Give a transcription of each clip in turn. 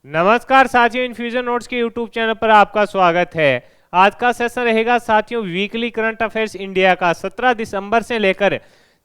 नमस्कार साथियों, infusion notes के यूट्यूब चैनल पर आपका स्वागत है। आज का सेशन रहेगा साथियों वीकली करंट अफेयर्स इंडिया का 17 दिसंबर से लेकर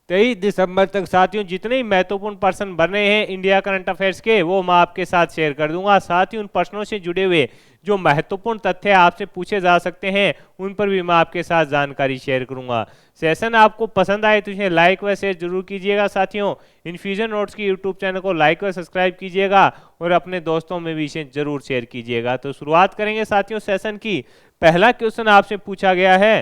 23 दिसंबर तक। साथियों जितने ही महत्वपूर्ण प्रश्न बने हैं इंडिया करंट अफेयर्स के वो मैं आपके साथ शेयर कर दूंगा। साथ ही उन प्रश्नों से जुड़े हुए जो महत्वपूर्ण तथ्य आपसे पूछे जा सकते हैं उन पर भी मैं आपके साथ जानकारी शेयर करूंगा। सेशन आपको पसंद आए तो इसे लाइक व शेयर जरूर कीजिएगा। साथियों इन्फ्यूजन नोट्स की यूट्यूब चैनल को लाइक व सब्सक्राइब कीजिएगा और अपने दोस्तों में भी इसे जरूर शेयर कीजिएगा। तो शुरुआत करेंगे साथियों सेशन की। पहला क्वेश्चन आपसे पूछा गया है,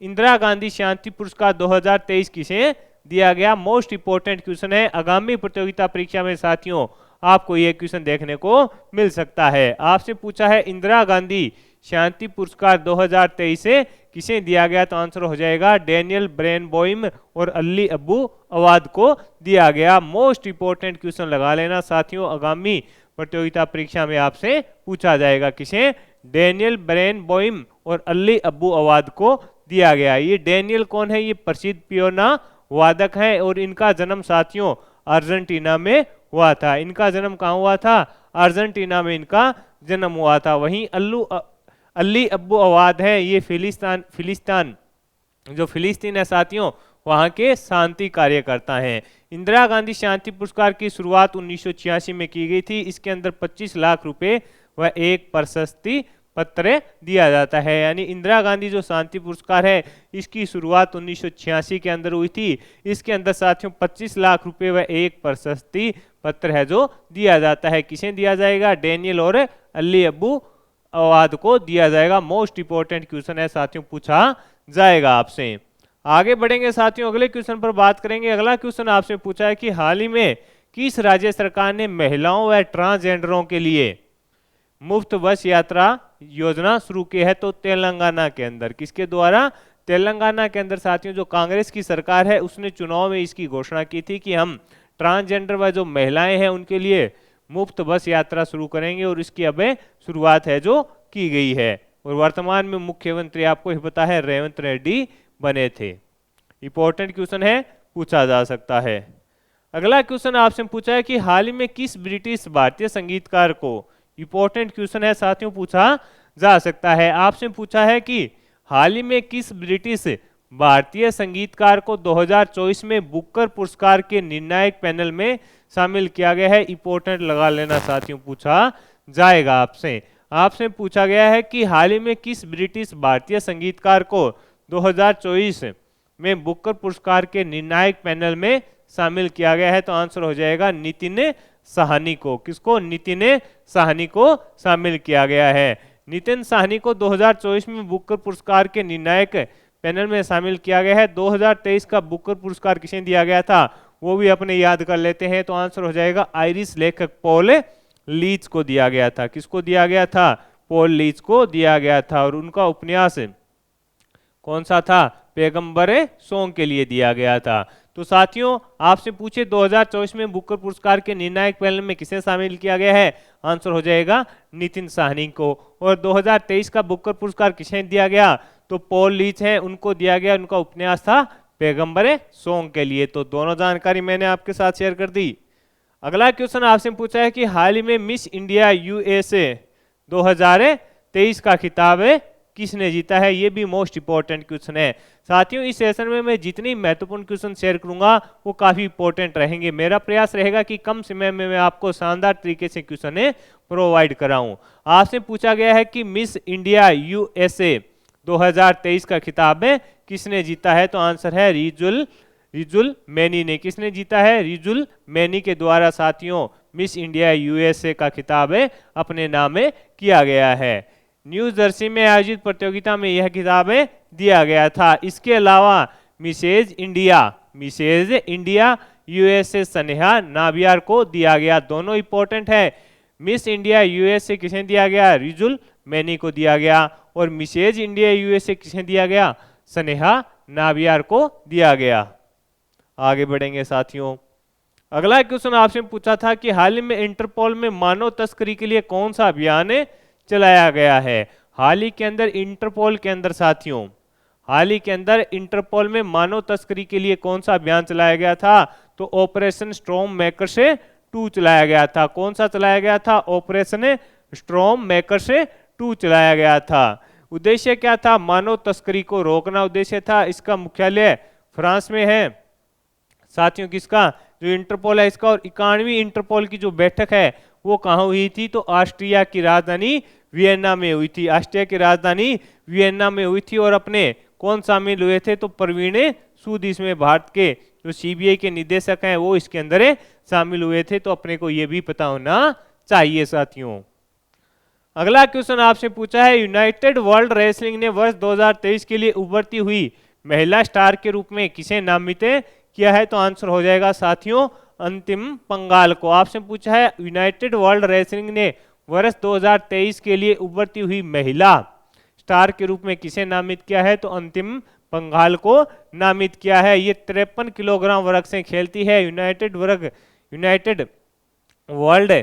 इंदिरा गांधी शांति पुरस्कार 2023 किसे दिया गया? मोस्ट इंपोर्टेंट क्वेश्चन है। आगामी प्रतियोगिता परीक्षा में साथियों आपको यह क्वेश्चन देखने को मिल सकता है। आपसे पूछा है इंदिरा गांधी शांति पुरस्कार 2023 से किसे दिया गया? तो आंसर हो जाएगा डैनियल ब्रेनबॉइम और अली अब्बू अवाद को दिया गया। मोस्ट इंपोर्टेंट क्वेश्चन लगा लेना साथियों, आगामी प्रतियोगिता परीक्षा में आपसे पूछा जाएगा। किसे? डैनियल ब्रेनबॉइम और अली अब्बू अवाद को दिया गया। ये डैनियल कौन है? ये प्रसिद्ध पियोना वादक है और इनका जन्म साथियों अर्जेंटीना में हुआ था। इनका जन्म कहाँ हुआ था? अर्जेंटीना में इनका जन्म हुआ था। वहीं अली अब्बू अवाद है, ये फिलिस्तीन जो फिलिस्तीन है साथियों वहाँ के शांति कार्यकर्ता हैं। इंदिरा गांधी शांति पुरस्कार की शुरुआत 1986 में की गई थी। इसके अंदर 25 लाख रुपए व एक प्रशस्ति पत्र दिया जाता है। यानी इंदिरा गांधी जो शांति पुरस्कार है इसकी शुरुआत 1986 के अंदर हुई थी। इसके अंदर साथियों 25 लाख रुपए व एक प्रशस्ति पत्र है जो दिया जाता है। किसे दिया जाएगा? डैनियल और अली अब्बू अवाद को दिया जाएगा। मोस्ट इंपोर्टेंट क्वेश्चन है साथियों, पूछा जाएगा आपसे। आगे बढ़ेंगे साथियों, अगले क्वेश्चन पर बात करेंगे। अगला क्वेश्चन आपसे पूछा है कि हाल ही में किस राज्य सरकार ने महिलाओं व ट्रांसजेंडरों के लिए मुफ्त बस यात्रा योजना शुरू की है? तो तेलंगाना के अंदर। किसके द्वारा? तेलंगाना के अंदर साथियों जो कांग्रेस की सरकार है उसने चुनाव में इसकी घोषणा की थी कि हम ट्रांसजेंडर व जो महिलाएं हैं उनके लिए मुफ्त बस यात्रा शुरू करेंगे और इसकी अब शुरुआत है जो की गई है। और वर्तमान में मुख्यमंत्री आपको ही पता है रेवंत रेड्डी बने थे। इंपॉर्टेंट क्वेश्चन है, पूछा जा सकता है। अगला क्वेश्चन आपसे पूछा है कि हाल ही में किस ब्रिटिश भारतीय संगीतकार को, इंपॉर्टेंट क्वेश्चन है साथियों, पूछा जा सकता है। आपसे पूछा है कि हाल ही में किस ब्रिटिश भारतीय संगीतकार को 2024 में बुकर पुरस्कार के निर्णायक पैनल में शामिल किया गया है? इंपॉर्टेंट लगा लेना साथियों, पूछा जाएगा आपसे। आपसे पूछा गया है कि हाल ही में किस ब्रिटिश भारतीय संगीतकार को 2024 में बुकर पुरस्कार के निर्णायक पैनल में शामिल किया गया है? तो आंसर हो जाएगा नितिन साहनी को। किसको? नितिन साहनी को शामिल किया गया है। नितिन साहनी को 2024 में बुकर पुरस्कार के निर्णायक पैनल में शामिल किया गया है। 2023 का बुकर पुरस्कार किसे दिया गया था वो भी अपने याद कर लेते हैं। तो आंसर हो जाएगा आयरिश लेखक पॉल लीच को दिया गया था। किसको दिया गया था? पॉल लीच को दिया गया था। और उनका उपन्यास कौन सा था? पैगंबर सॉन्ग के लिए दिया गया था। तो साथियों आपसे पूछे 2024 में बुकर पुरस्कार के निर्णायक पैनल में किसे शामिल किया गया है? आंसर हो जाएगा नितिन साहनी को। और 2023 का बुकर पुरस्कार किसे दिया गया? तो पॉल लीच है, उनको दिया गया। उनका उपन्यास था पैगंबर सॉन्ग के लिए। तो दोनों जानकारी मैंने आपके साथ शेयर कर दी। अगला क्वेश्चन आपसे पूछा है कि हाल ही में मिस इंडिया यूएसए 2023 का खिताब किसने जीता है? ये भी मोस्ट इंपॉर्टेंट क्वेश्चन है साथियों। इस सेशन में मैं जितनी महत्वपूर्ण क्वेश्चन शेयर करूंगा वो काफी इंपॉर्टेंट रहेंगे। मेरा प्रयास रहेगा कि कम समय में मैं आपको शानदार तरीके से क्वेश्चन प्रोवाइड कराऊं। आपसे पूछा गया है कि मिस इंडिया यूएसए 2023 का खिताब किसने जीता है? तो आंसर है रिजुल मैनी ने। किसने जीता है? रिजुल मैनी के द्वारा साथियों मिस इंडिया यूएसए का खिताब अपने नाम किया गया है। न्यू जर्सी में आयोजित प्रतियोगिता में यह खिताब दिया गया था। इसके अलावा Mrs India USA Sneha Nambiar को दिया गया। दोनों इंपॉर्टेंट है। मिस इंडिया यूएसए किसे दिया गया? रिजुल मैनी को दिया गया। और मिसेज इंडिया यूएसए किसे दिया गया? स्नेहा नाबियार को दिया गया। आगे बढ़ेंगे साथियों। अगला क्वेश्चन आपसे पूछा था कि हाल ही में इंटरपोल में मानव तस्करी के लिए कौन सा अभियान चलाया गया है? हाल ही के अंदर इंटरपोल के अंदर साथियों हाल ही के अंदर इंटरपोल में मानव तस्करी के लिए कौन सा अभियान चलाया गया था? तो ऑपरेशन स्टॉर्म मेकर से 2 चलाया गया था। कौन सा चलाया गया था? ऑपरेशन स्टॉर्म मेकर्स 2 चलाया गया था। उद्देश्य क्या था? मानव तस्करी को रोकना उद्देश्य था। इसका मुख्यालय फ्रांस में है साथियों। किसका? जो इंटरपोल है इसका। और 91वीं इंटरपोल की जो बैठक है वो कहाँ हुई थी? तो ऑस्ट्रिया की राजधानी वियना में हुई थी। ऑस्ट्रिया की राजधानी वियना में हुई थी। और अपने कौन शामिल हुए थे? तो प्रवीण सूद इसमें भारत के जो सीबीआई के निदेशक हैं वो इसके अंदर शामिल हुए थे। तो अपने को ये भी पता होना चाहिए साथियों। अगला क्वेश्चन आपसे पूछा है, यूनाइटेड वर्ल्ड रेसलिंग ने वर्ष 2023 के लिए उभरती हुई महिला स्टार के रूप में किसे नामित किया है? तो आंसर हो जाएगा साथियों अंतिम पंगाल को। आपसे पूछा है यूनाइटेड वर्ल्ड रेसलिंग ने वर्ष 2023 के लिए उभरती हुई महिला स्टार के रूप में किसे नामित किया है? तो अंतिम पंघाल को नामित किया है। ये 53 किलोग्राम वर्ग से खेलती है। यूनाइटेड वर्ल्ड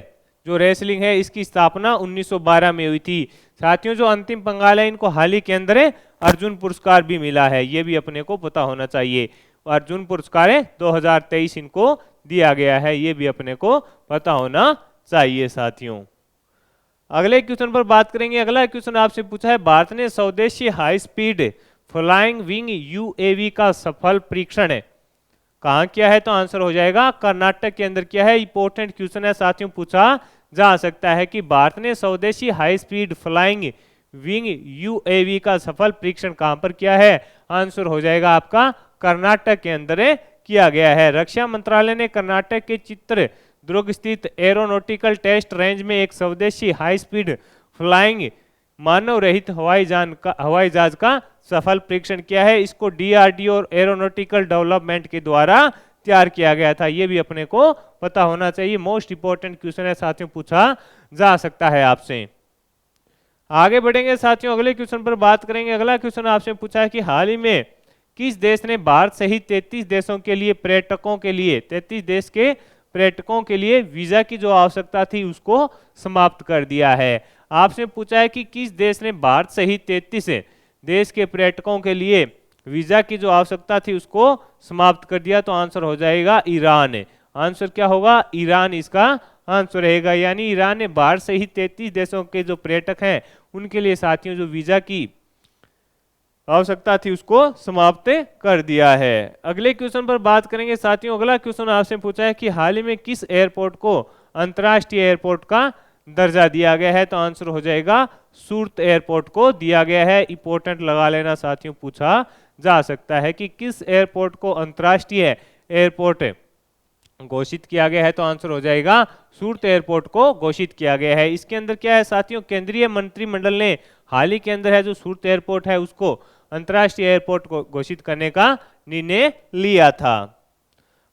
जो रेसलिंग है इसकी स्थापना 1912 में हुई थी। साथियों जो अंतिम पंगाल है इनको हाल ही के अंदर अर्जुन पुरस्कार भी मिला है, ये भी अपने को पता होना चाहिए। अर्जुन पुरस्कार 2023 इनको दिया गया है, ये भी अपने को पता होना चाहिए साथियों। अगले क्वेश्चन पर बात करेंगे। अगला क्वेश्चन आपसे पूछा है, भारत ने स्वदेशी high speed flying wing UAV का सफल परीक्षण कहाँ किया है? तो आंसर हो जाएगा कर्नाटक के अंदर किया है। इंपॉर्टेंट क्वेश्चन है साथियों, पूछा जा सकता है कि भारत ने स्वदेशी high speed flying wing UAV का सफल परीक्षण कहां पर किया है? आंसर हो जाएगा आपका कर्नाटक के अंदर किया गया है। रक्षा मंत्रालय ने कर्नाटक के चित्रदुर्ग स्थित एरोनॉटिकल टेस्ट रेंज में एक स्वदेशी हाई स्पीड फ्लाइंग मानव रहित हवाई जहाज का सफल परीक्षण किया है। इसको डीआरडीओ और एरोनॉटिकल डेवलपमेंट के द्वारा तैयार किया गया था, ये भी अपने को पता होना चाहिए। मोस्ट इंपोर्टेंट क्वेश्चन है साथियों, पूछा जा सकता है आपसे। आगे बढ़ेंगे साथियों, अगले क्वेश्चन पर बात करेंगे। अगला क्वेश्चन आपसे पूछा है कि हाल ही में किस देश ने भारत सहित 33 देशों के लिए 33 देश के पर्यटकों के लिए वीजा की जो आवश्यकता थी उसको समाप्त कर दिया है। आपसे पूछा है कि किस देश ने भारत सहित 33 देश के पर्यटकों के लिए वीजा की जो आवश्यकता थी उसको समाप्त कर दिया? तो आंसर हो जाएगा ईरान। आंसर क्या होगा? ईरान इसका आंसर रहेगा। यानी ईरान ने भारत सहित 33 देशों के जो पर्यटक हैं उनके लिए साथियों जो वीजा की आवश्यकता थी उसको समाप्त कर दिया है। अगले क्वेश्चन पर बात करेंगे साथियों। अगला क्वेश्चन आपसे पूछा है कि हाल ही में किस एयरपोर्ट को अंतर्राष्ट्रीय एयरपोर्ट का दर्जा दिया गया है? तो आंसर हो जाएगा सूरत एयरपोर्ट को दिया गया है। इंपॉर्टेंट लगा लेना साथियों, पूछा जा सकता है कि किस एयरपोर्ट को अंतर्राष्ट्रीय एयरपोर्ट घोषित किया गया है? तो आंसर हो जाएगा सूरत एयरपोर्ट को घोषित किया गया है। इसके अंदर क्या है साथियों, केंद्रीय मंत्रिमंडल ने हाल ही के अंदर है जो सूरत एयरपोर्ट है उसको अंतर्राष्ट्रीय एयरपोर्ट को घोषित करने का निर्णय लिया था।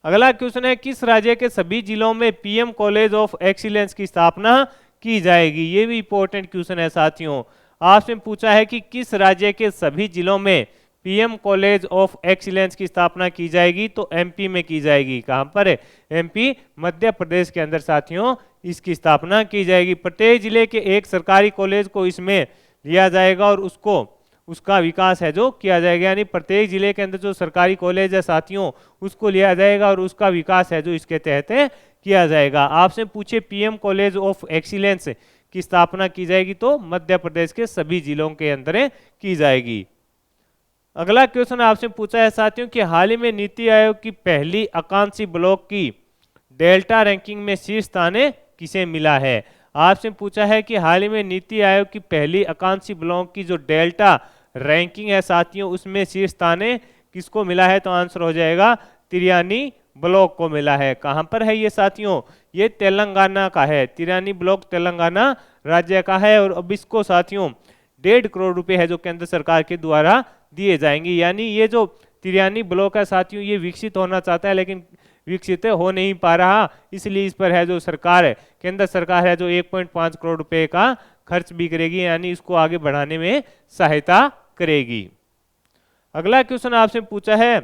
अगला क्वेश्चन है, किस राज्य के सभी जिलों में पीएम कॉलेज ऑफ एक्सीलेंस की स्थापना की जाएगी? ये भी इंपॉर्टेंट क्वेश्चन है साथियों। आपसे पूछा है कि किस राज्य के सभी जिलों में पीएम कॉलेज ऑफ एक्सीलेंस की स्थापना की जाएगी? तो एमपी में की जाएगी। कहां पर है? एमपी मध्य प्रदेश के अंदर साथियों इसकी स्थापना की जाएगी। प्रत्येक जिले के एक सरकारी कॉलेज को इसमें लिया जाएगा और उसका विकास है जो किया जाएगा। यानी प्रत्येक जिले के अंदर जो सरकारी कॉलेज है साथियों उसको लिया जाएगा और उसका विकास है जो इसके तहत किया जाएगा। आपसे पूछे पीएम कॉलेज ऑफ एक्सीलेंस की स्थापना की जाएगी तो मध्य प्रदेश के सभी जिलों के अंदर की जाएगी। अगला क्वेश्चन आपसे पूछा है साथियों कि हाल ही में नीति आयोग की पहली आकांक्षी ब्लॉक की डेल्टा रैंकिंग में शीर्ष स्थान किसे मिला है? आपसे पूछा है कि हाल ही में नीति आयोग की पहली आकांक्षी ब्लॉक की जो डेल्टा रैंकिंग है साथियों उसमें शीर्ष स्थान किसको मिला है? तो आंसर हो जाएगा तिरयानी ब्लॉक को मिला है। कहां पर है ये साथियों? ये तेलंगाना का है। तिरयानी ब्लॉक तेलंगाना राज्य का है और अब इसको साथियों 1.5 करोड़ रुपए है जो केंद्र सरकार के द्वारा दिए जाएंगे। यानी ये जो तिरयानी ब्लॉक है साथियों ये विकसित होना चाहता है लेकिन विकसित हो नहीं पा रहा, इसलिए इस पर है जो सरकार है केंद्र सरकार है जो 1.5 करोड़ रुपए का खर्च भी करेगी, यानी इसको आगे बढ़ाने में सहायता करेगी। अगला क्वेश्चन आपसे पूछा है,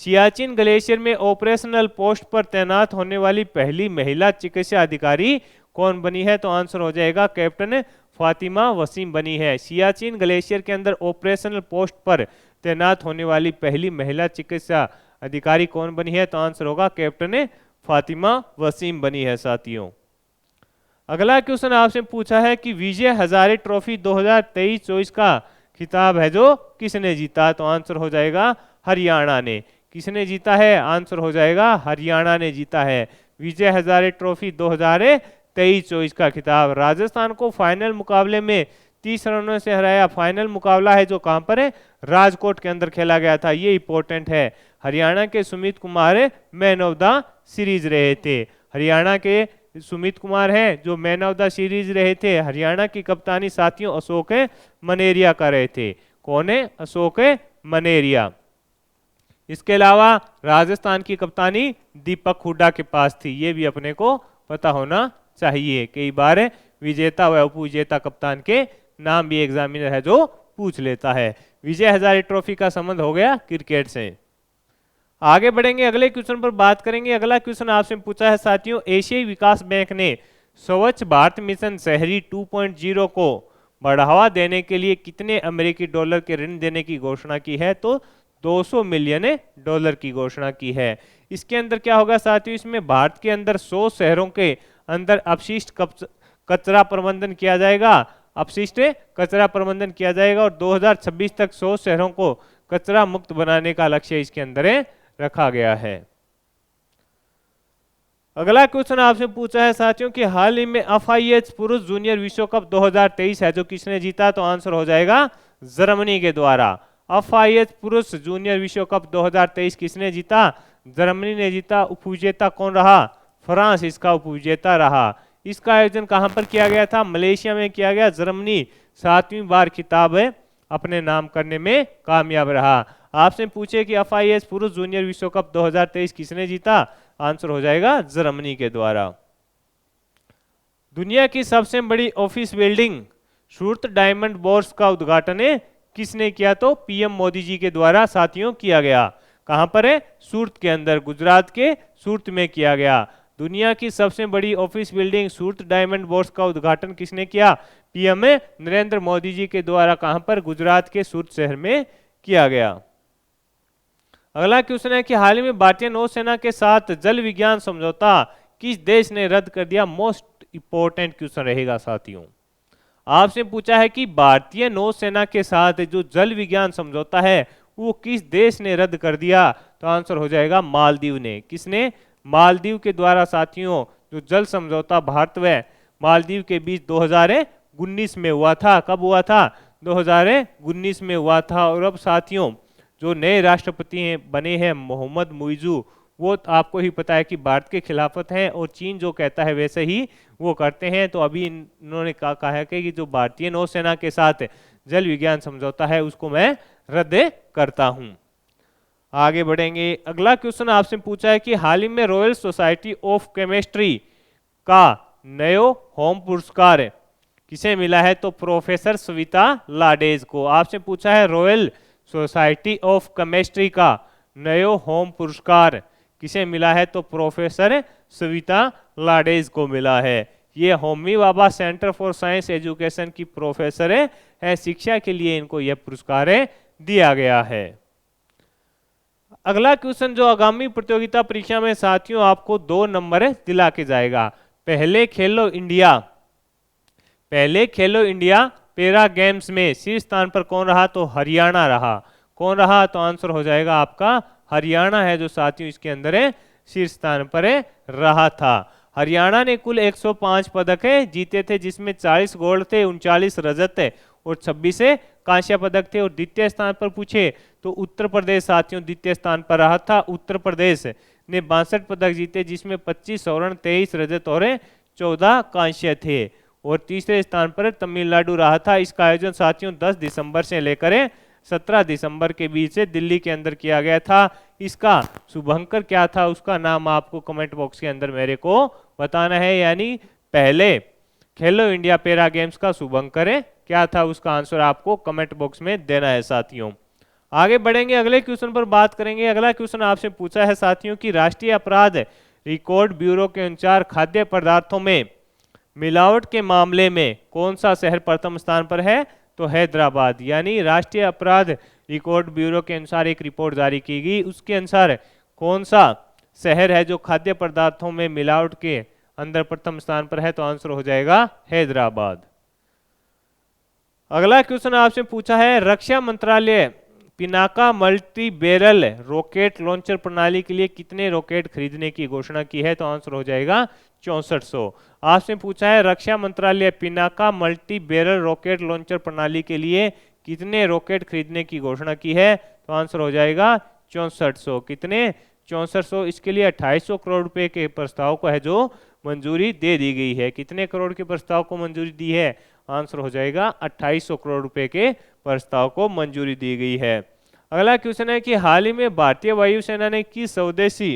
सियाचिन ग्लेशियर में ऑपरेशनल पोस्ट पर तैनात होने वाली पहली महिला चिकित्सा अधिकारी कौन बनी है? तो आंसर हो जाएगा कैप्टन फातिमा वसीम बनी है। सियाचिन ग्लेशियर के अंदर ऑपरेशनल पोस्ट पर तैनात होने वाली पहली महिला चिकित्सा अधिकारी कौन बनी है? तो आंसर होगा कैप्टन फातिमा वसीम बनी है साथियों। अगला क्वेश्चन आपसे पूछा है कि विजय हजारे ट्रॉफी 2023-24 का खिताब है जो किसने जीता, तो आंसर हो जाएगा हरियाणा ने। किसने जीता है, आंसर हो जाएगा हरियाणा ने जीता है विजय हजारे ट्रॉफी 2023-24 का खिताब। राजस्थान को फाइनल मुकाबले में 30 रनों से हराया। फाइनल मुकाबला है जो कहां पर है, राजकोट के अंदर खेला गया था, ये इंपॉर्टेंट है। हरियाणा के Sumit Kumar man of the series रहे थे। हरियाणा के सुमित कुमार हैं जो मैन ऑफ द सीरीज रहे थे। हरियाणा की कप्तानी साथियों अशोक मनेरिया कर रहे थे। कौन है, अशोक मनेरिया। इसके अलावा राजस्थान की कप्तानी दीपक हुड्डा के पास थी, ये भी अपने को पता होना चाहिए। कई बार विजेता व उपविजेता कप्तान के नाम भी एग्जामिनर है जो पूछ लेता है। विजय हजारे ट्रॉफी का संबंध हो गया क्रिकेट से। आगे बढ़ेंगे, अगले क्वेश्चन पर बात करेंगे। अगला क्वेश्चन आपसे पूछा है साथियों, एशियाई विकास बैंक ने स्वच्छ भारत मिशन शहरी 2.0 को बढ़ावा देने के लिए कितने अमेरिकी डॉलर के ऋण देने की घोषणा की है, तो 200 मिलियन डॉलर की घोषणा की है। इसके अंदर क्या होगा साथियों, इसमें भारत के अंदर 100 शहरों के अंदर अपशिष्ट कचरा प्रबंधन किया जाएगा, अपशिष्ट कचरा प्रबंधन किया जाएगा और 2026 तक 100 शहरों को कचरा मुक्त बनाने का लक्ष्य इसके अंदर रखा गया है। अगला क्वेश्चन आपसे पूछा है साथियों कि हाल ही में FIH पुरुष जूनियर विश्व कप 2023 है जो किसने जीता, तो आंसर हो जाएगा जर्मनी के द्वारा। FIH पुरुष जूनियर विश्व कप 2023 किसने जीता, जर्मनी ने जीता। उपविजेता कौन रहा, फ्रांस इसका उपविजेता रहा। इसका आयोजन कहां पर किया गया था, मलेशिया में किया गया। जर्मनी 7वीं बार खिताब अपने नाम करने में कामयाब रहा। आपसे पूछे कि FIH पुरुष जूनियर विश्व कप 2023 किसने जीता, आंसर हो जाएगा जर्मनी के द्वारा। दुनिया की सबसे बड़ी ऑफिस बिल्डिंग सूरत डायमंड बोर्स का उद्घाटन किसने किया, तो PM मोदी जी के द्वारा साथियों किया गया। कहां पर है, सूरत के अंदर, गुजरात के सूरत में किया गया। दुनिया की सबसे बड़ी ऑफिस बिल्डिंग सूरत डायमंड बोर्स का उद्घाटन किसने किया, PM नरेंद्र मोदी जी के द्वारा। कहां पर, गुजरात के सूरत शहर में किया गया। अगला क्वेश्चन है कि हाल ही में भारतीय नौसेना के साथ जल विज्ञान समझौता किस देश ने रद्द कर दिया। मोस्ट इंपॉर्टेंट क्वेश्चन रहेगा साथियों। आपसे पूछा है कि भारतीय नौसेना के साथ जो जल विज्ञान समझौता है वो किस देश ने रद्द कर दिया, तो आंसर हो जाएगा मालदीव ने। किसने, मालदीव के द्वारा साथियों जो जल समझौता भारत व मालदीव के बीच 2019 में हुआ था। कब हुआ था, 2019 में हुआ था। और अब साथियों जो नए राष्ट्रपति हैं बने हैं मोहम्मद मुइजू, वो आपको ही पता है कि भारत के खिलाफत हैं और चीन जो कहता है वैसे ही वो करते हैं। तो अभी इन्होंने कहा है कि जो भारतीय नौसेना के साथ जल विज्ञान समझौता है उसको मैं रद्द करता हूं। आगे बढ़ेंगे, अगला क्वेश्चन आपसे पूछा है कि हाल ही में रॉयल सोसाइटी ऑफ केमिस्ट्री का नयो होम पुरस्कार किसे मिला है, तो प्रोफेसर सविता लाडेज को। आपसे पूछा है रॉयल सोसाइटी ऑफ केमिस्ट्री का नयो होम पुरस्कार किसे मिला है, तो प्रोफेसर सविता लाडेज को मिला है। ये Homi Bhabha centre for science education की प्रोफेसर है, शिक्षा के लिए इनको यह पुरस्कार दिया गया है। अगला क्वेश्चन जो आगामी प्रतियोगिता परीक्षा में साथियों आपको 2 नंबर दिला के जाएगा। पहले खेलो इंडिया पैरा गेम्स में शीर्ष स्थान पर कौन रहा, तो हरियाणा रहा। कौन रहा, तो आंसर हो जाएगा आपका हरियाणा है जो साथियों इसके अंदर शीर्ष स्थान पर रहा था। हरियाणा ने कुल 105 पदक जीते थे जिसमें 40 गोल्ड थे, 39 रजत और 26 कांस्य पदक थे। और द्वितीय स्थान पर पूछे तो उत्तर प्रदेश साथियों द्वितीय स्थान पर रहा था। उत्तर प्रदेश ने 62 पदक जीते जिसमें 25 स्वर्ण, 23 रजत और 14 कांस्य थे। और तीसरे स्थान पर तमिलनाडु रहा था। इसका आयोजन साथियों 10 दिसंबर से लेकर 17 दिसंबर के बीच से दिल्ली के अंदर किया गया था। इसका शुभंकर क्या था, उसका नाम आपको कमेंट बॉक्स के अंदर मेरे को बताना है। यानी पहले खेलो इंडिया पैरा गेम्स का शुभंकर क्या था, उसका आंसर आपको कमेंट बॉक्स में देना है साथियों। आगे बढ़ेंगे, अगले क्वेश्चन पर बात करेंगे। अगला क्वेश्चन आपसे पूछा है साथियों कि राष्ट्रीय अपराध रिकॉर्ड ब्यूरो के अनुसार खाद्य पदार्थों में मिलावट के मामले में कौन सा शहर प्रथम स्थान पर है, तो हैदराबाद। यानी राष्ट्रीय अपराध रिकॉर्ड ब्यूरो के अनुसार एक रिपोर्ट जारी की गई, उसके अनुसार कौन सा शहर है जो खाद्य पदार्थों में मिलावट के अंदर प्रथम स्थान पर है? तो आंसर हो जाएगा हैदराबाद। अगला क्वेश्चन आपसे पूछा है, रक्षा मंत्रालय Pinaka multi barrel rocket launcher प्रणाली के लिए कितने रॉकेट खरीदने की घोषणा की है? तो आंसर हो जाएगा 6400। आपसे पूछा है, रक्षा मंत्रालय Pinaka multi barrel rocket launcher प्रणाली के लिए कितने रॉकेट खरीदने की घोषणा की है? तो आंसर हो जाएगा 6400। कितने? 6400। इसके लिए 2800 करोड़ रुपए के प्रस्ताव को है जो मंजूरी दे दी गई है। कितने करोड़ के प्रस्ताव को मंजूरी दी है? आंसर हो जाएगा 2800 करोड़ रुपए के प्रस्ताव को मंजूरी दी गई है। अगला क्वेश्चन है कि हाल ही में भारतीय वायुसेना ने किस स्वदेशी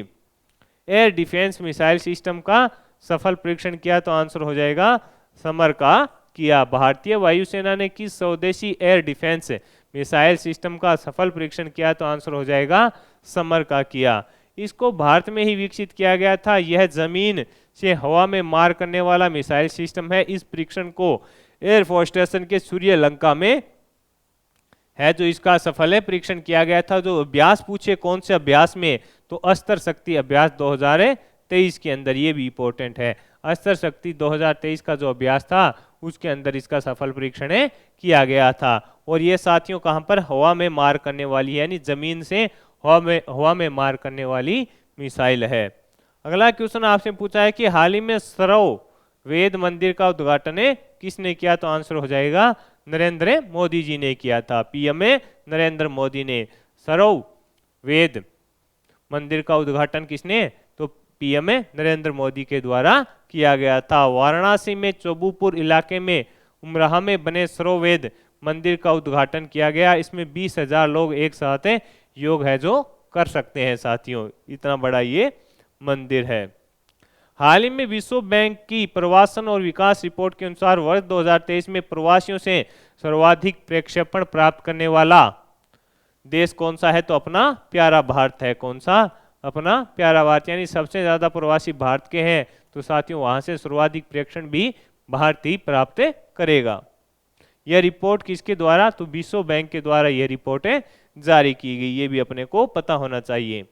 एयर डिफेंस मिसाइल सिस्टम का सफल परीक्षण किया? तो आंसर हो जाएगा समर का किया। भारतीय वायुसेना ने किस स्वदेशी एयर डिफेंस मिसाइल सिस्टम का सफल परीक्षण किया? तो आंसर हो जाएगा समर का किया। इसको भारत में ही विकसित किया गया था। यह जमीन से हवा में मार करने वाला मिसाइल सिस्टम है। इस परीक्षण को एयरफोर्स स्टेशन के सूर्यलंका में है जो इसका सफल परीक्षण किया गया था। जो अभ्यास पूछे कौन से अभ्यास में? तो अस्त्र शक्ति अभ्यास 2023 के अंदर। ये भी इंपॉर्टेंट है। अस्त्र शक्ति 2023 का जो अभ्यास था उसके अंदर इसका सफल परीक्षण किया गया था। और ये साथियों कहां पर? हवा में मार करने वाली, यानी जमीन से हवा में मार करने वाली मिसाइल है। अगला क्वेश्चन आपसे पूछा है कि हाल ही में सरव वेद मंदिर का उद्घाटन किसने किया? तो आंसर हो जाएगा नरेंद्र मोदी जी ने किया था। पीएम नरेंद्र मोदी ने। सरव वेद मंदिर का उद्घाटन किसने? तो पीएम नरेंद्र मोदी के द्वारा किया गया था। वाराणसी में चौबुपुर इलाके में उमराह में बने सरव वेद मंदिर का उद्घाटन किया गया। इसमें 20,000 लोग एक साथ योग है जो कर सकते हैं साथियों। इतना बड़ा ये मंदिर है। हाल ही में विश्व बैंक की प्रवासन और विकास रिपोर्ट के अनुसार वर्ष 2023 में प्रवासियों से सर्वाधिक प्रक्षेपण प्राप्त करने वाला देश कौन सा है? तो अपना प्यारा भारत है। कौन सा? अपना प्यारा भारत। यानी सबसे ज्यादा प्रवासी भारत के हैं, तो साथियों वहां से सर्वाधिक प्रेक्षण भी भारत ही प्राप्त करेगा। यह रिपोर्ट किसके द्वारा? तो विश्व बैंक के द्वारा यह रिपोर्ट जारी की गई। ये भी अपने को पता होना चाहिए।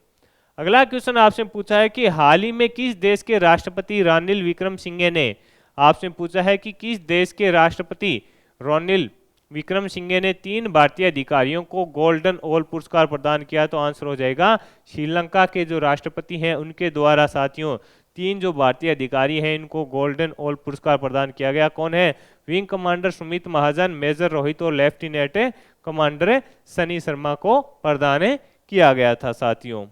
अगला क्वेश्चन आपसे पूछा है कि हाल ही में किस देश के राष्ट्रपति रानिल विक्रमसिंघे ने, आपसे पूछा है कि किस देश के राष्ट्रपति रानिल विक्रमसिंघे ने 3 भारतीय अधिकारियों को गोल्डन ओल पुरस्कार प्रदान किया? तो आंसर हो जाएगा श्रीलंका के जो राष्ट्रपति हैं उनके द्वारा साथियों 3 जो भारतीय अधिकारी हैं इनको गोल्डन ओल पुरस्कार प्रदान किया गया। कौन है? विंग कमांडर सुमित महाजन, मेजर रोहित और लेफ्टिनेंट कमांडर सनी शर्मा को प्रदान किया गया था साथियों।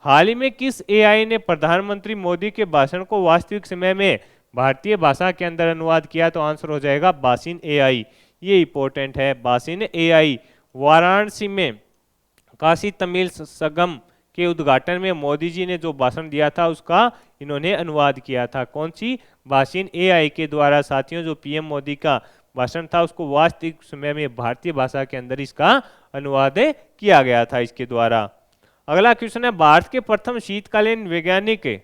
हाल ही में किस एआई ने प्रधानमंत्री मोदी के भाषण को वास्तविक समय में भारतीय भाषा के अंदर अनुवाद किया? तो आंसर हो जाएगा बासिन एआई। ये इंपॉर्टेंट है। बासिन एआई वाराणसी में काशी तमिल संगम के उद्घाटन में मोदी जी ने जो भाषण दिया था उसका इन्होंने अनुवाद किया था। कौन सी? बासिन एआई के द्वारा साथियों जो पीएम मोदी का भाषण था उसको वास्तविक समय में भारतीय भाषा के अंदर इसका अनुवाद किया गया था इसके द्वारा। अगला क्वेश्चन है, भारत के प्रथम शीतकालीन वैज्ञानिक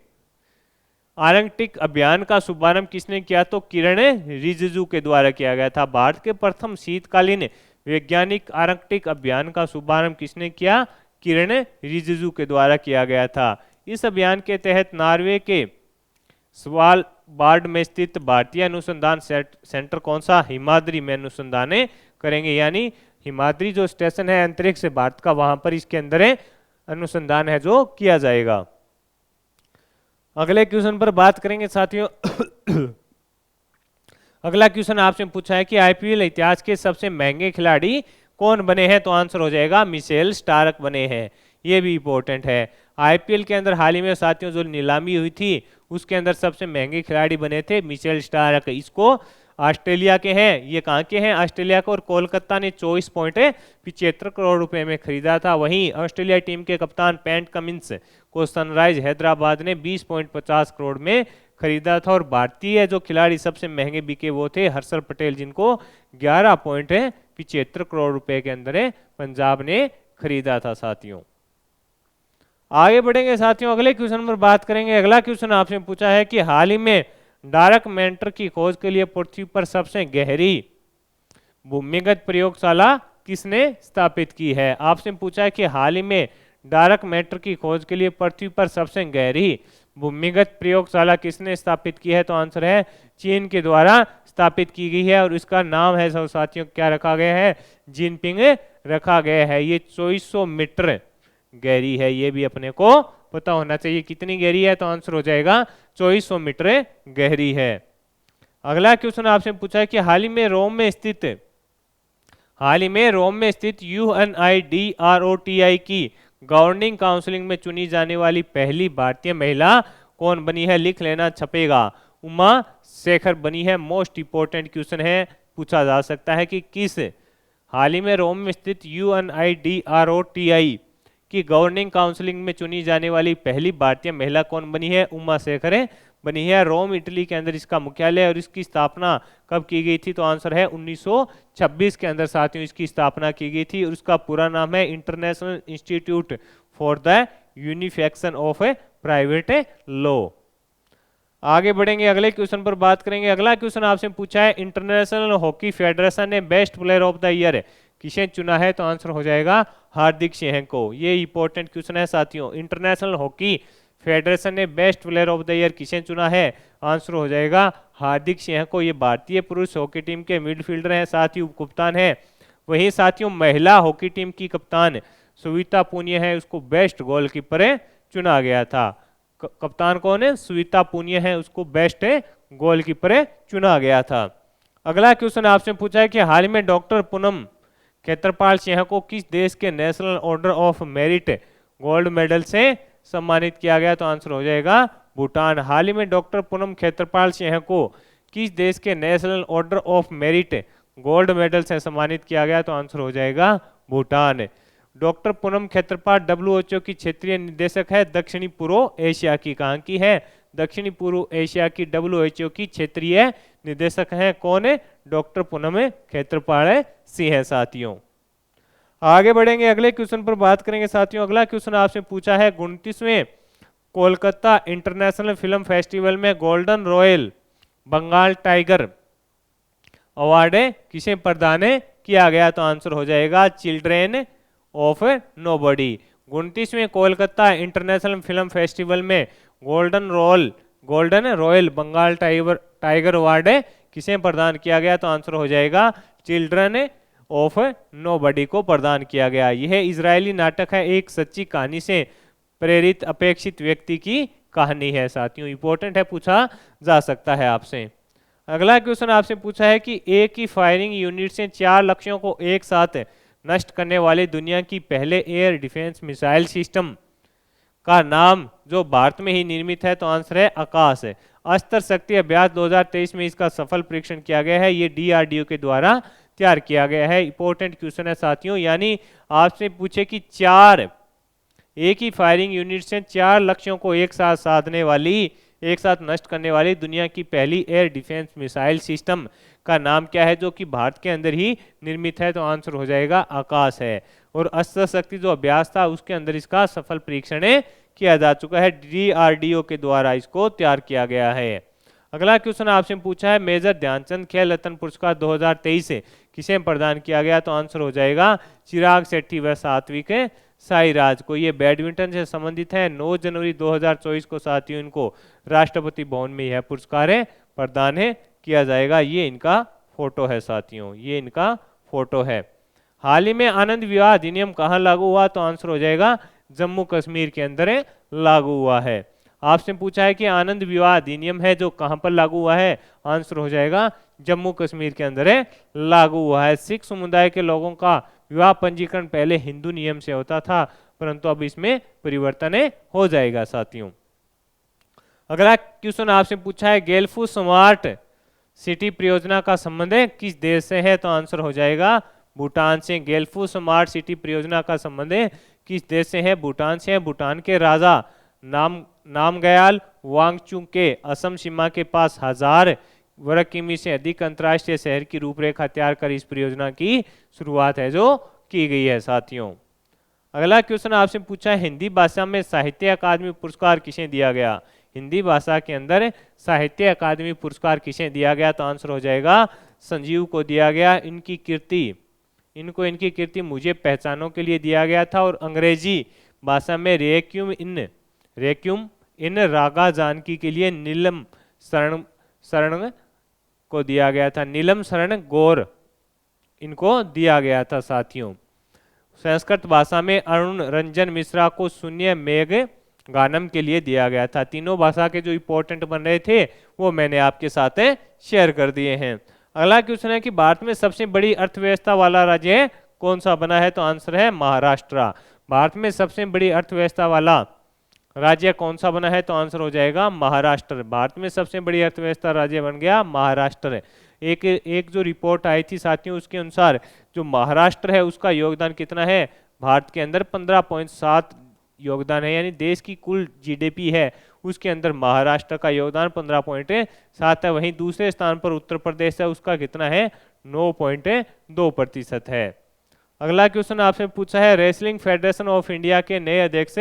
आर्कटिक अभियान का शुभारंभ किसने किया? तो किरण रिजिजू के द्वारा किया गया था। भारत के प्रथम शीतकालीन वैज्ञानिक आर्कटिक अभियान का शुभारंभ किसने किया? किरण रिजिजू के द्वारा किया गया था। इस अभियान के तहत नॉर्वे के स्वालबार्ड में स्थित भारतीय अनुसंधान सेंटर कौन सा? हिमाद्री में अनुसंधान करेंगे। यानी हिमाद्री जो स्टेशन है अंतरिक्ष भारत का, वहां पर इसके अंदर अनुसंधान है जो किया जाएगा। अगले क्वेश्चन पर बात करेंगे साथियों। अगला क्वेश्चन आपसे पूछा है कि आईपीएल इतिहास के सबसे महंगे खिलाड़ी कौन बने हैं? तो आंसर हो जाएगा मिशेल स्टार्क बने हैं। ये भी इंपॉर्टेंट है। आईपीएल के अंदर हाल ही में साथियों जो नीलामी हुई थी उसके अंदर सबसे महंगे खिलाड़ी बने थे मिशेल स्टार्क। इसको ऑस्ट्रेलिया के हैं, ये कहाँ के हैं? ऑस्ट्रेलिया को। और कोलकाता ने 24.75 करोड़ रुपए में खरीदा था। वहीं ऑस्ट्रेलिया टीम के कप्तान पैट कमिंस को सनराइज हैदराबाद ने 20.50 करोड़ में खरीदा था। और भारतीय जो खिलाड़ी सबसे महंगे बिके वो थे हर्षल पटेल, जिनको 11.75 करोड़ रुपए के अंदर पंजाब ने खरीदा था साथियों। आगे बढ़ेंगे साथियों, अगले क्वेश्चन पर बात करेंगे। अगला क्वेश्चन आपसे पूछा है कि हाल ही में डार्क मैटर की खोज के लिए पृथ्वी पर सबसे गहरी भूमिगत प्रयोगशाला किसने स्थापित की है? आपसे पूछा है कि हाल ही में डार्क मैटर की खोज के लिए पृथ्वी पर सबसे गहरी भूमिगत प्रयोगशाला किसने स्थापित की है? तो आंसर है चीन के द्वारा स्थापित की गई है और इसका नाम है सब साथियों क्या रखा गया है? जिनपिंग रखा गया है। ये 2400 मीटर गहरी है, ये भी अपने को पता होना चाहिए कितनी गहरी है। तो आंसर हो जाएगा 2400 मीटर गहरी है। अगला क्वेश्चन आपसे पूछा है कि हाल ही में रोम में स्थित UNIDROTI की गवर्निंग काउंसिलिंग में चुनी जाने वाली पहली भारतीय महिला कौन बनी है? लिख लेना, छपेगा। उमा शेखर बनी है। मोस्ट इंपोर्टेंट क्वेश्चन है, पूछा जा सकता है कि किस हाल ही में रोम में स्थित UNIDROTI की गवर्निंग काउंसिलिंग में चुनी जाने वाली पहली भारतीय महिला कौन बनी है? उमा शेखर बनी है। रोम इटली के अंदर इसका मुख्यालय और इसकी स्थापना कब की गई थी? तो आंसर है 1926 के अंदर साथियों इसकी स्थापना की गई थी और उसका पूरा नाम है international institute for the unification of private law. आगे बढ़ेंगे, अगले क्वेश्चन पर बात करेंगे। अगला क्वेश्चन आपसे पूछा है इंटरनेशनल हॉकी फेडरेशन ने best player of the year किसे चुना है? तो आंसर हो जाएगा हार्दिक सिंह को। ये इंपॉर्टेंट क्वेश्चन है साथियों। इंटरनेशनल हॉकी फेडरेशन ने best player of the year किसे चुना है? आंसर हो जाएगा हार्दिक सिंह को। ये भारतीय पुरुष हॉकी टीम के मिडफील्डर हैं, साथ ही उप कप्तान है। वहीं साथियों महिला हॉकी टीम की कप्तान सुविता पुनिया है, उसको बेस्ट गोलकीपर चुना गया था। कप्तान कौन है? सुविता पुनिया है, उसको बेस्ट गोलकीपर चुना गया था। अगला क्वेश्चन आपसे पूछा है कि हाल में डॉक्टर पूनम खेत्रपाल सिंह को किस देश के national order of merit gold medal से सम्मानित किया गया? तो आंसर हो जाएगा भूटान। हाल ही में डॉक्टर पूनम खेत्रपाल सिंह को किस देश के national order of merit gold medal से सम्मानित किया गया? तो आंसर हो जाएगा भूटान। डॉक्टर पूनम खेत्रपाल WHO की क्षेत्रीय निदेशक है दक्षिणी पूर्व एशिया की। कहाँ की है? दक्षिणी पूर्व एशिया की WHO की क्षेत्रीय निदेशक हैं। कौन है? डॉक्टर पूनम खेत्रपाल सिंह साथियों। आगे बढ़ेंगे, अगले क्वेश्चन पर बात करेंगे साथियों। अगला क्वेश्चन आपसे पूछा है 29वें कोलकाता इंटरनेशनल फिल्म फेस्टिवल में golden royal Bengal tiger award किसे प्रदान किया गया? तो आंसर हो जाएगा चिल्ड्रेन ऑफ नोबडी। 29वें कोलकाता इंटरनेशनल फिल्म फेस्टिवल में golden royal Bengal tiger award किसे प्रदान किया गया? तो आंसर हो जाएगा चिल्ड्रन ऑफ नोबडी को प्रदान किया गया। यह इजरायली नाटक है, एक सच्ची कहानी से प्रेरित अपेक्षित व्यक्ति की कहानी है साथियों। इंपॉर्टेंट है, पूछा जा सकता है आपसे। अगला क्वेश्चन आपसे पूछा है कि एक ही फायरिंग यूनिट से 4 लक्ष्यों को एक साथ नष्ट करने वाले दुनिया की पहले एयर डिफेंस मिसाइल सिस्टम का नाम जो भारत में ही निर्मित है? तो आंसर है आकाश। अस्त्र शक्ति अभ्यास 2023 में इसका सफल परीक्षण किया गया है। ये DRDO के द्वारा तैयार किया गया है। इंपॉर्टेंट क्वेश्चन है साथियों। यानी आपसे पूछे कि एक ही फायरिंग यूनिट से 4 लक्ष्यों को एक साथ नष्ट करने वाली दुनिया की पहली एयर डिफेंस मिसाइल सिस्टम का नाम क्या है जो कि भारत के अंदर ही निर्मित है? तो आंसर हो जाएगा आकाश है। और अस्त्र शक्ति जो अभ्यास था उसके अंदर इसका सफल परीक्षण किया जा चुका है। DRDO के द्वारा इसको तैयार किया गया है। अगला क्वेश्चन आपसे पूछा है मेजर ध्यानचंद खेल रत्न पुरस्कार 2023 किसे प्रदान किया गया? तो आंसर हो जाएगा चिराग शेट्टी व सात्विक साईराज को। ये बैडमिंटन से संबंधित है। 9 जनवरी 2024 को साथियों इनको राष्ट्रपति भवन में यह पुरस्कार प्रदान किया जाएगा। ये इनका फोटो है साथियों, ये इनका फोटो है। हाल ही में आनंद विवाह अधिनियम कहाँ लागू हुआ? तो आंसर हो जाएगा जम्मू कश्मीर के अंदर लागू हुआ है। आपसे पूछा है कि आनंद विवाह अधिनियम है जो कहां पर लागू हुआ है? आंसर हो जाएगा जम्मू कश्मीर के अंदर लागू हुआ है। सिख समुदाय के लोगों का विवाह पंजीकरण पहले हिंदू नियम से होता था, परंतु अब इसमें परिवर्तन हो जाएगा साथियों। अगला क्वेश्चन आपसे पूछा है गेल्फू स्मार्ट सिटी परियोजना का संबंध किस देश से है? तो आंसर हो जाएगा भूटान से। गेल्फू स्मार्ट सिटी परियोजना का संबंध किस देश से है? भूटान से है। भूटान के राजा नामग्याल वांगचुक के असम सीमा के पास 1000 वर्ग किमी से अधिक अंतर्राष्ट्रीय शहर की रूपरेखा तैयार कर इस परियोजना की शुरुआत है जो की गई है साथियों। अगला क्वेश्चन आपसे पूछा है हिंदी भाषा में साहित्य अकादमी पुरस्कार किसे दिया गया? हिंदी भाषा के अंदर साहित्य अकादमी पुरस्कार किसे दिया गया? तो आंसर हो जाएगा संजीव को दिया गया। इनकी कीर्ति मुझे पहचानों के लिए दिया गया था और अंग्रेजी भाषा में रेक्यूम इन रागा जानकी के लिए नीलम शरण को दिया गया था। नीलम शरण गौर इनको दिया गया था साथियों। संस्कृत भाषा में अरुण रंजन मिश्रा को शून्य मेघ गानम के लिए दिया गया था। तीनों भाषा के जो इंपॉर्टेंट बन रहे थे वो मैंने आपके साथ शेयर कर दिए हैं। अगला क्वेश्चन है कि भारत में सबसे बड़ी अर्थव्यवस्था वाला राज्य कौन सा बना है, तो आंसर है महाराष्ट्र। भारत में सबसे बड़ी अर्थव्यवस्था वाला राज्य कौन सा बना है, तो आंसर हो जाएगा महाराष्ट्र। भारत में सबसे बड़ी अर्थव्यवस्था राज्य बन गया महाराष्ट्र। एक जो रिपोर्ट आई थी साथियों, उसके अनुसार जो महाराष्ट्र है उसका योगदान कितना है, भारत के अंदर 15.7 योगदान है, यानी देश की कुल जीडीपी है उसके अंदर महाराष्ट्र का योगदान 15.7 है। वहीं दूसरे स्थान पर उत्तर प्रदेश है, उसका कितना है, 9.2% है। अगला क्वेश्चन आपसे पूछा है रेसलिंग फेडरेशन ऑफ इंडिया के नए अध्यक्ष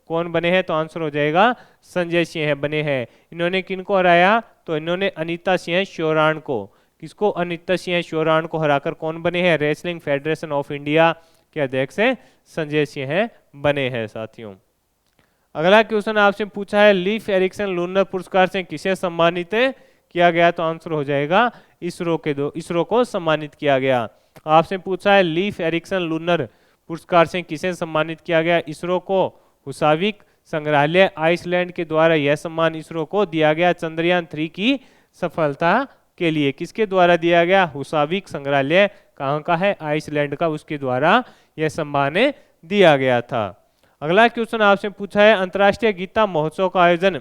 कौन बने हैं, तो आंसर हो जाएगा संजय सिंह बने हैं। इन्होंने किनको हराया, तो इन्होंने अनीता सिंह श्योराण को, किसको, अनीता सिंह श्योराण को हराकर कौन बने हैं, रेसलिंग फेडरेशन ऑफ इंडिया के अध्यक्ष संजय सिंह बने हैं साथियों। अगला क्वेश्चन आपसे पूछा है लीफ एरिक्सन लूनर पुरस्कार से किसे सम्मानित किया गया, तो आंसर हो जाएगा इसरो को सम्मानित किया गया। आपसे पूछा है लीफ एरिक्सन लूनर पुरस्कार से किसे सम्मानित किया गया, इसरो को। हुसाविक संग्रहालय आइसलैंड के द्वारा यह सम्मान इसरो को दिया गया चंद्रयान 3 की सफलता के लिए। किसके द्वारा दिया गया, हुसाविक संग्रहालय कहाँ का है, आइसलैंड का, उसके द्वारा यह सम्मान दिया गया था। अगला क्वेश्चन आपसे पूछा है अंतर्राष्ट्रीय गीता महोत्सव का आयोजन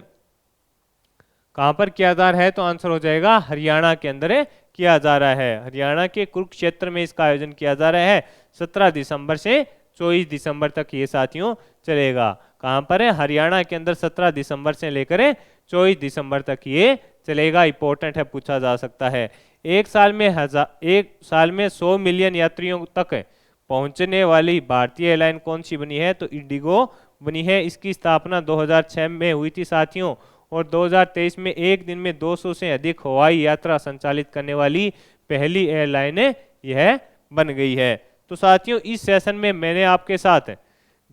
कहां पर किया जा रहा है, तो आंसर हो जाएगा हरियाणा के अंदर किया जा रहा है। हरियाणा के कुरुक्षेत्र में इसका आयोजन किया जा रहा है। 17 दिसंबर से 24 दिसंबर तक ये साथियों चलेगा। कहां पर है, हरियाणा के अंदर 17 दिसंबर से लेकर 24 दिसंबर तक ये चलेगा। इंपॉर्टेंट है, पूछा जा सकता है। एक साल में 100 मिलियन यात्रियों तक पहुंचने वाली भारतीय एयरलाइन कौन सी बनी है, तो इंडिगो बनी है। इसकी स्थापना 2006 में हुई थी साथियों, और 2023 में एक दिन में 200 से अधिक हवाई यात्रा संचालित करने वाली पहली एयरलाइन यह बन गई है। तो साथियों इस सेशन में मैंने आपके साथ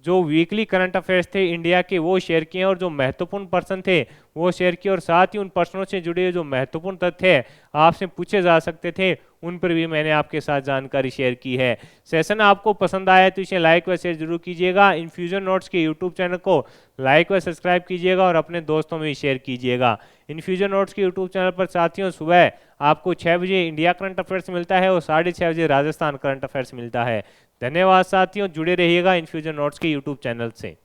जो वीकली करंट अफेयर्स थे इंडिया के वो शेयर किए, और जो महत्वपूर्ण प्रश्न थे वो शेयर किए, और साथ ही उन प्रश्नों से जुड़े जो महत्वपूर्ण तथ्य आपसे पूछे जा सकते थे उन पर भी मैंने आपके साथ जानकारी शेयर की है। सेशन आपको पसंद आया तो इसे लाइक व शेयर जरूर कीजिएगा। इन्फ्यूजन नोट्स के यूट्यूब चैनल को लाइक व सब्सक्राइब कीजिएगा और अपने दोस्तों में भी शेयर कीजिएगा। इन्फ्यूजन नोट्स के यूट्यूब चैनल पर साथियों सुबह आपको 6 बजे इंडिया करंट अफेयर्स मिलता है और 6:30 बजे राजस्थान करंट अफेयर्स मिलता है। धन्यवाद साथियों, जुड़े रहिएगा इन्फ्यूजन नोट्स के यूट्यूब चैनल से।